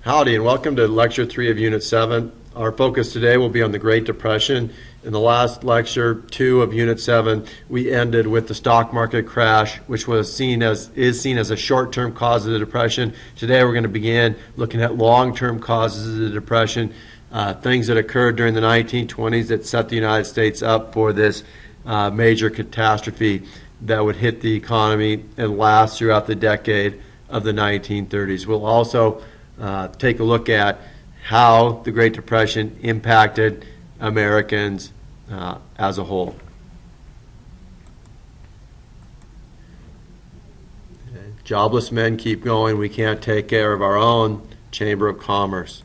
Howdy, and welcome to Lecture 3 of Unit 7. Our focus today will be on the Great Depression. In the last Lecture 2 of Unit 7, we ended with the stock market crash, which is seen as a short-term cause of the Depression. Today we're going to begin looking at long-term causes of the Depression, things that occurred during the 1920s that set the United States up for this major catastrophe that would hit the economy and last throughout the decade of the 1930s. We'll also take a look at how the Great Depression impacted Americans as a whole. Jobless men keep going. We can't take care of our own. Chamber of Commerce.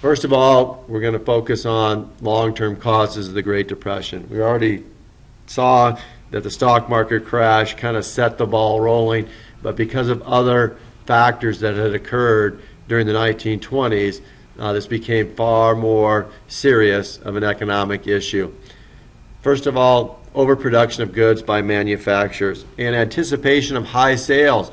First of all, we're going to focus on long-term causes of the Great Depression. We already saw that the stock market crash kind of set the ball rolling, but because of other factors that had occurred during the 1920s, this became far more serious of an economic issue. First of all, overproduction of goods by manufacturers. In anticipation of high sales,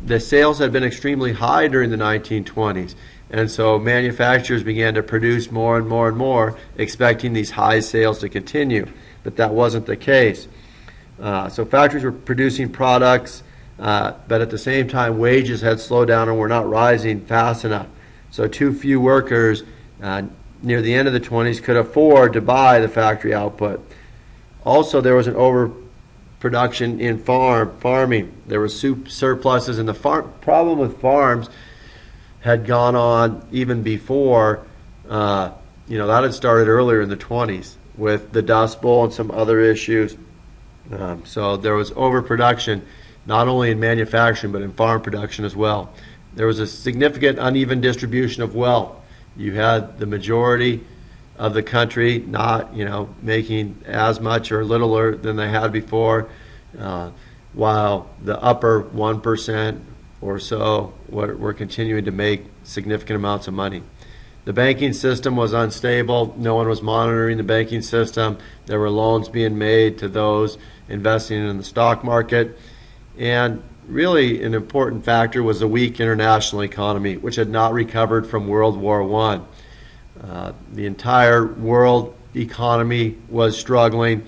the sales had been extremely high during the 1920s, and so manufacturers began to produce more and more and more, expecting these high sales to continue, but that wasn't the case. So factories were producing products, but at the same time, wages had slowed down and were not rising fast enough. So too few workers near the end of the 20s could afford to buy the factory output. Also, there was an overproduction in farming. There were surpluses, and the problem with farms had gone on even before. That had started earlier in the 20s with the Dust Bowl and some other issues. So there was overproduction, not only in manufacturing, but in farm production as well. There was a significant uneven distribution of wealth. You had the majority of the country not, making as much or littler than they had before, while the upper 1% or so were continuing to make significant amounts of money. The banking system was unstable. No one was monitoring the banking system. There were loans being made to those investing in the stock market. And really an important factor was the weak international economy, which had not recovered from World War I. The entire world economy was struggling,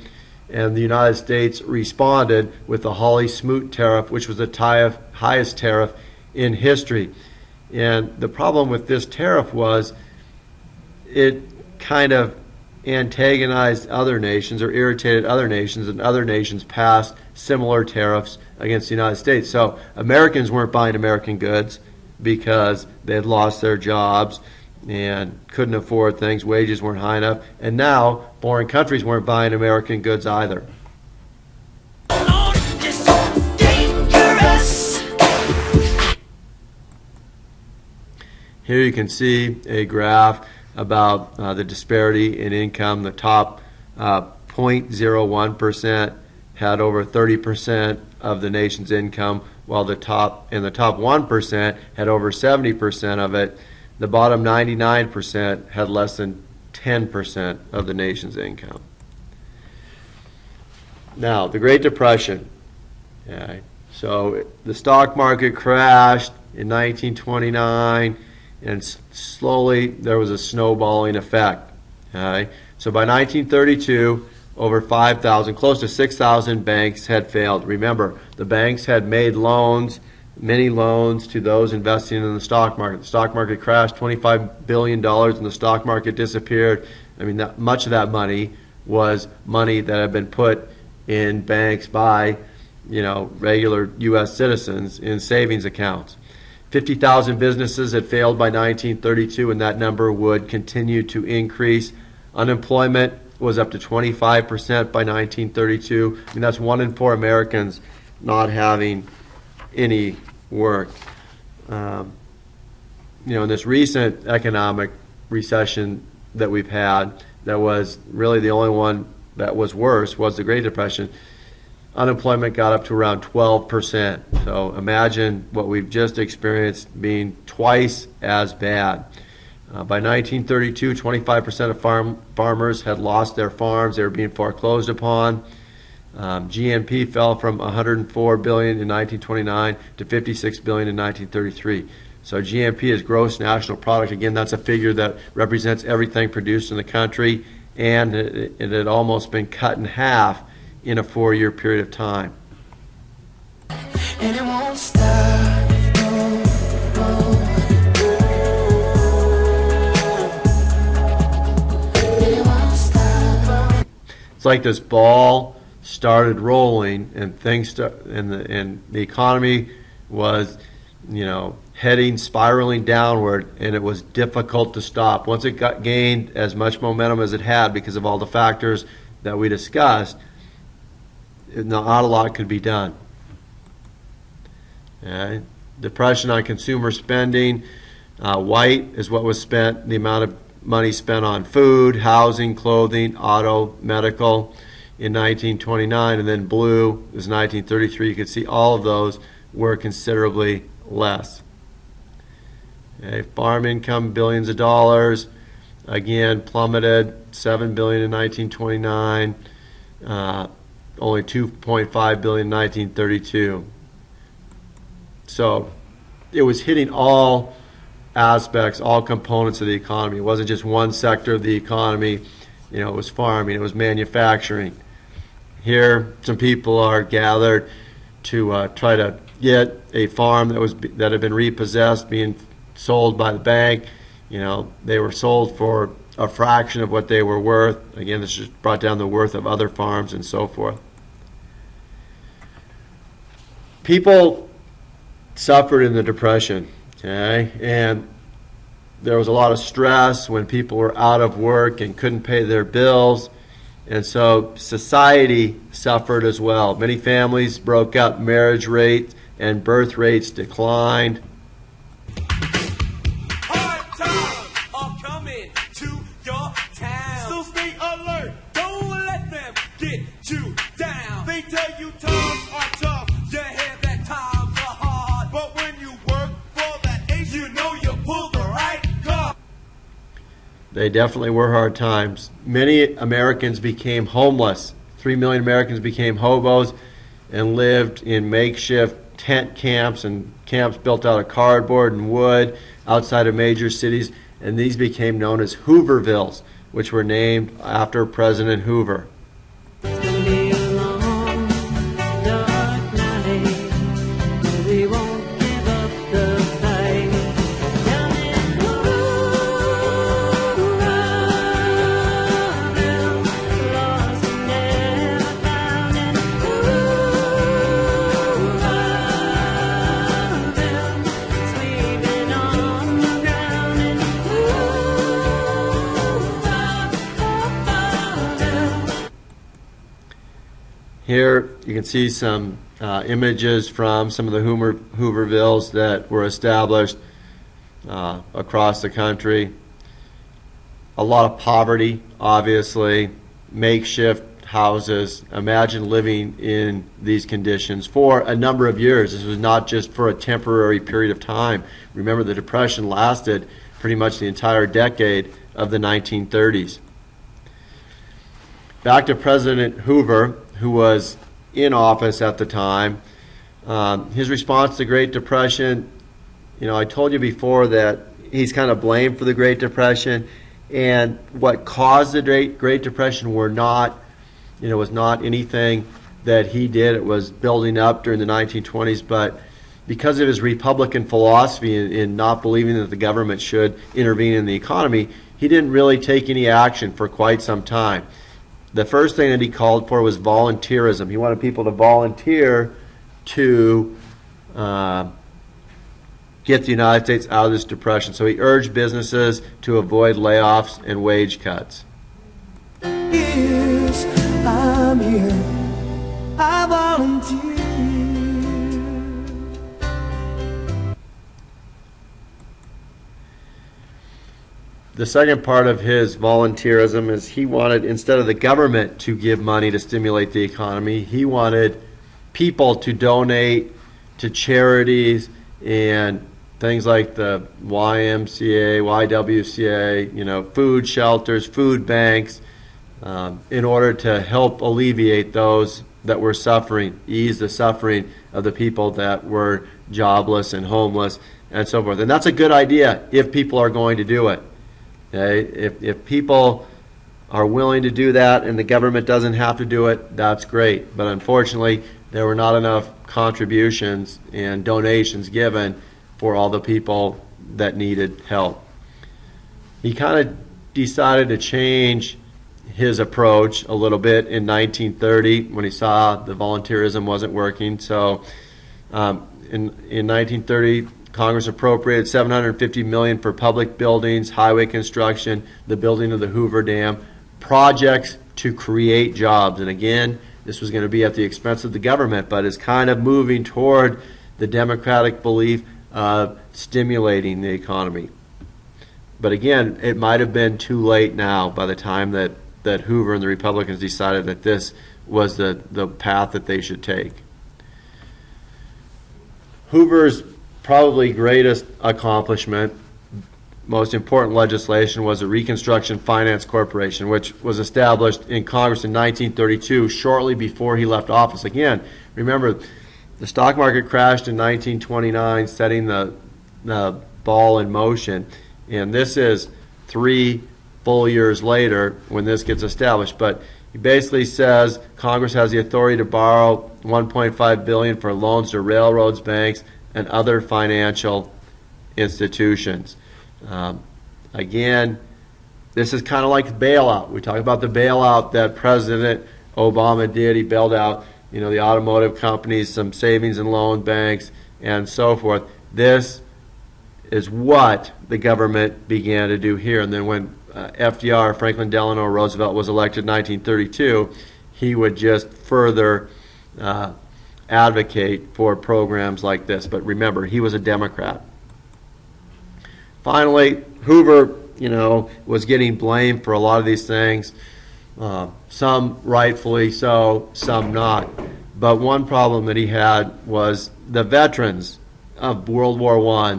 and the United States responded with the Hawley-Smoot tariff, which was the highest tariff in history. And the problem with this tariff was it kind of antagonized other nations or irritated other nations, and other nations passed similar tariffs against the United States. So Americans weren't buying American goods because they had lost their jobs and couldn't afford things, wages weren't high enough, and now foreign countries weren't buying American goods either. Here you can see a graph about the disparity in income. The top 0.01% had over 30% of the nation's income, while the top 1% had over 70% of it. The bottom 99% had less than 10% of the nation's income. Now, the Great Depression. Okay. So the stock market crashed in 1929, and slowly there was a snowballing effect. Okay. So by 1932, over 5,000, close to 6,000 banks had failed. Remember, the banks had made loans, many loans to those investing in the stock market. The stock market crashed, $25 billion, and the stock market disappeared. I mean, much of that money was money that had been put in banks by, regular U.S. citizens in savings accounts. 50,000 businesses had failed by 1932, and that number would continue to increase. Unemployment was up to 25% by 1932. I mean, that's 1 in 4 Americans not having any work. In this recent economic recession that we've had, that was really the only one that was worse, was the Great Depression. Unemployment got up to around 12%. So imagine what we've just experienced being twice as bad. By 1932, 25% of farmers had lost their farms. They were being foreclosed upon. GNP fell from $104 billion in 1929 to $56 billion in 1933. So GNP is gross national product. Again, that's a figure that represents everything produced in the country, and it had almost been cut in half in a 4-year period of time. And it won't stop. It's like this ball started rolling, and and the economy was, heading, spiraling downward, and it was difficult to stop. Once it gained as much momentum as it had because of all the factors that we discussed, not a lot could be done. Okay. Depression on consumer spending. White is what was spent, the amount of money spent on food, housing, clothing, auto, medical in 1929, and then blue is 1933. You can see all of those were considerably less. Okay. Farm income, billions of dollars, again plummeted, $7 billion in 1929, only $2.5 billion in 1932. So it was hitting all aspects, all components of the economy. It wasn't just one sector of the economy. It was farming, it was manufacturing. Here, some people are gathered to try to get a farm that had been repossessed, being sold by the bank. They were sold for a fraction of what they were worth. Again, this just brought down the worth of other farms and so forth. People suffered in the Depression, okay, and there was a lot of stress when people were out of work and couldn't pay their bills, and so society suffered as well. Many families broke up, marriage rates and birth rates declined. Hard times are coming to your town, so stay alert, don't let them get you down. They tell you times are tough, you hear that times are hard, but when you work for that ace, you know you pull the right card. They definitely were hard times. Many Americans became homeless. 3 million Americans became hobos and lived in makeshift tent camps and camps built out of cardboard and wood outside of major cities, and these became known as Hoovervilles, which were named after President Hoover. Here you can see some images from some of the Hoovervilles that were established across the country. A lot of poverty, obviously, makeshift houses. Imagine living in these conditions for a number of years. This was not just for a temporary period of time. Remember, the Depression lasted pretty much the entire decade of the 1930s. Back to President Hoover, who was in office at the time. His response to the Great Depression, I told you before that he's kind of blamed for the Great Depression, and what caused the Great Depression was not anything that he did. It was building up during the 1920s, but because of his Republican philosophy in not believing that the government should intervene in the economy, he didn't really take any action for quite some time. The first thing that he called for was volunteerism. He wanted people to volunteer to get the United States out of this depression. So he urged businesses to avoid layoffs and wage cuts. Yes, I'm here. I volunteer. The second part of his volunteerism is he wanted, instead of the government to give money to stimulate the economy, he wanted people to donate to charities and things like the YMCA, YWCA, food shelters, food banks, in order to help alleviate those that were suffering, ease the suffering of the people that were jobless and homeless and so forth. And that's a good idea if people are going to do it. Okay? If people are willing to do that and the government doesn't have to do it, that's great. But unfortunately, there were not enough contributions and donations given for all the people that needed help. He kind of decided to change his approach a little bit in 1930 when he saw the volunteerism wasn't working. So in 1930, Congress appropriated $750 million for public buildings, highway construction, the building of the Hoover Dam, projects to create jobs. And again, this was going to be at the expense of the government, but is kind of moving toward the Democratic belief of stimulating the economy. But again, it might have been too late now by the time that Hoover and the Republicans decided that this was the path that they should take. Hoover's probably greatest accomplishment, most important legislation, was the Reconstruction Finance Corporation, which was established in Congress in 1932, shortly before he left office. Again, remember, the stock market crashed in 1929, setting the ball in motion. And this is 3 full years later when this gets established. But he basically says Congress has the authority to borrow $1.5 billion for loans to railroads, banks, and other financial institutions. Again, this is kind of like bailout. We talk about the bailout that President Obama did. He bailed out, the automotive companies, some savings and loan banks, and so forth. This is what the government began to do here. And then when FDR, Franklin Delano Roosevelt, was elected in 1932, he would just further advocate for programs like this. But remember, he was a Democrat. Finally, Hoover, was getting blamed for a lot of these things. Some rightfully so, some not. But one problem that he had was the veterans of World War I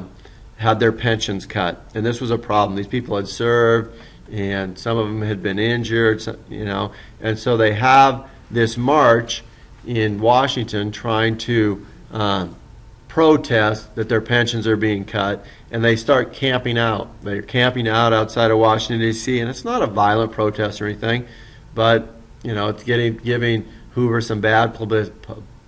had their pensions cut. And this was a problem. These people had served, and some of them had been injured, and so they have this march in Washington trying to protest that their pensions are being cut, and they start camping out. They're camping out outside of Washington, D.C., and it's not a violent protest or anything, but it's giving Hoover some bad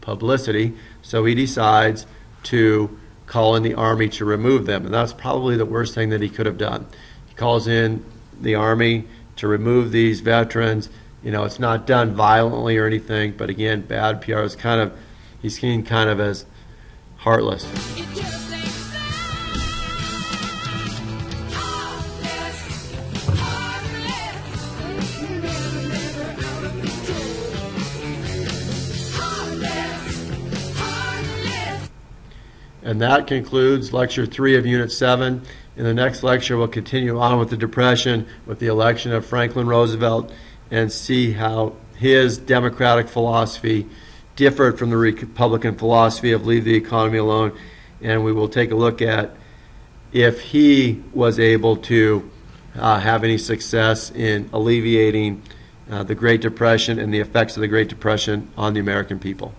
publicity, so he decides to call in the Army to remove them, and that's probably the worst thing that he could have done. He calls in the Army to remove these veterans. It's not done violently or anything, but again, bad PR is he's seen kind of as heartless. And that concludes Lecture 3 of Unit 7. In the next lecture, we'll continue on with the Depression, with the election of Franklin Roosevelt, and see how his democratic philosophy differed from the Republican philosophy of leave the economy alone. And we will take a look at if he was able to have any success in alleviating the Great Depression and the effects of the Great Depression on the American people.